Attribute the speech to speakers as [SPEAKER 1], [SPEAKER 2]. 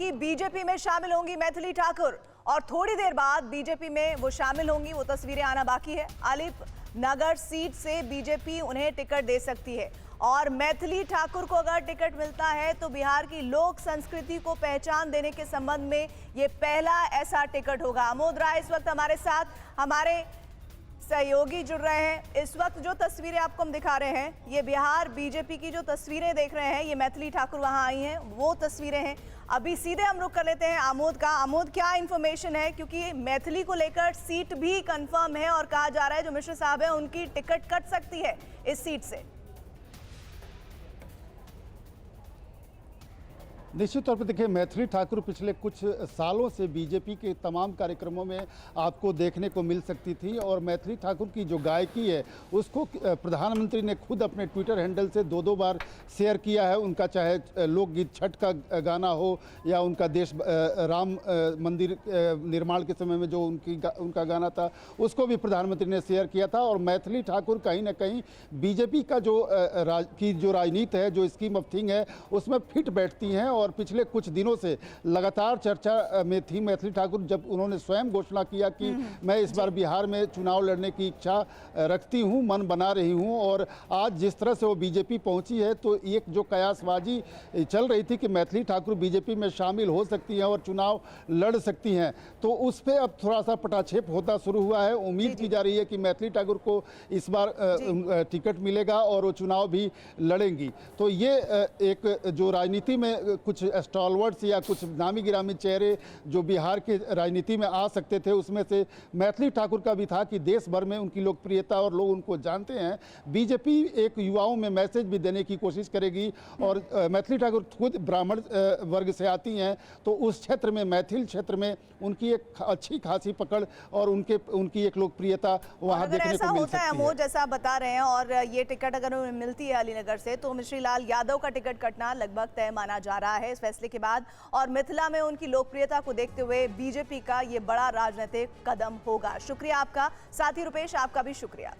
[SPEAKER 1] कि बीजेपी में शामिल होंगी मैथिली ठाकुर और थोड़ी देर बाद बीजेपी में वो शामिल होंगी। वो तस्वीरें आना बाकी है। आलिप नगर सीट से बीजेपी उन्हें टिकट दे सकती है और मैथिली ठाकुर को अगर टिकट मिलता है तो बिहार की लोक संस्कृति को पहचान देने के संबंध में ये पहला ऐसा टिकट होगा। आमोद राय इस वक्त हमारे साथ, हमारे सहयोगी जुड़ रहे हैं। इस वक्त जो तस्वीरें आपको हम दिखा रहे हैं, ये बिहार बीजेपी की जो तस्वीरें देख रहे हैं, ये मैथिली ठाकुर वहां आई हैं, वो तस्वीरें हैं। अभी सीधे हम रुख कर लेते हैं आमोद का। आमोद, क्या इंफॉर्मेशन है, क्योंकि मैथिली को लेकर सीट भी कंफर्म है और कहा जा रहा है जो मिश्र साहब है उनकी टिकट कट सकती है इस सीट से।
[SPEAKER 2] निश्चित तौर पर देखिए, मैथिली ठाकुर पिछले कुछ सालों से बीजेपी के तमाम कार्यक्रमों में आपको देखने को मिल सकती थी और मैथिली ठाकुर की जो गायकी है उसको प्रधानमंत्री ने खुद अपने ट्विटर हैंडल से दो बार शेयर किया है। उनका चाहे लोकगीत छठ का गाना हो या उनका देश राम मंदिर निर्माण के समय में जो उनका गाना था उसको भी प्रधानमंत्री ने शेयर किया था। और मैथिली ठाकुर कहीं ना कहीं बीजेपी का जो राजनीति है, जो स्कीम ऑफ थिंग है, उसमें फिट बैठती हैं। और पिछले कुछ दिनों से लगातार चर्चा में थी मैथिली ठाकुर, जब उन्होंने स्वयं घोषणा किया कि मैं इस बार बिहार में चुनाव लड़ने की इच्छा रखती हूं, मन बना रही हूं। और आज जिस तरह से वो बीजेपी पहुंची है तो एक जो कयासबाजी चल रही थी कि मैथिली ठाकुर बीजेपी में शामिल हो सकती हैं और चुनाव लड़ सकती हैं, तो उस पर अब थोड़ा सा पटाक्षेप होता शुरू हुआ है। उम्मीद की जा रही है कि मैथिली ठाकुर को इस बार टिकट मिलेगा और वो चुनाव भी लड़ेंगी। तो ये एक जो राजनीति में कुछ स्टॉलवर्ड्स या कुछ नामी गिरामी चेहरे जो बिहार के राजनीति में आ सकते थे, उसमें से मैथिली ठाकुर का भी था कि देश भर में उनकी लोकप्रियता और लोग उनको जानते हैं। बीजेपी एक युवाओं में मैसेज भी देने की कोशिश करेगी। और मैथिली ठाकुर खुद ब्राह्मण वर्ग से आती हैं, तो उस क्षेत्र में, मैथिल क्षेत्र में उनकी एक अच्छी खासी पकड़ और उनकी एक लोकप्रियता वहाँ देखने को मिल सकती है।
[SPEAKER 1] अमोद, जैसा आप बता रहे हैं, और ये टिकट अगर उन्हें मिलती है अलीनगर से तो मिश्री लाल यादव का टिकट कटना लगभग तय माना जा रहा है इस फैसले के बाद। और मिथिला में उनकी लोकप्रियता को देखते हुए बीजेपी का ये बड़ा राजनीतिक कदम होगा। शुक्रिया आपका। साथी रुपेश, आपका भी शुक्रिया।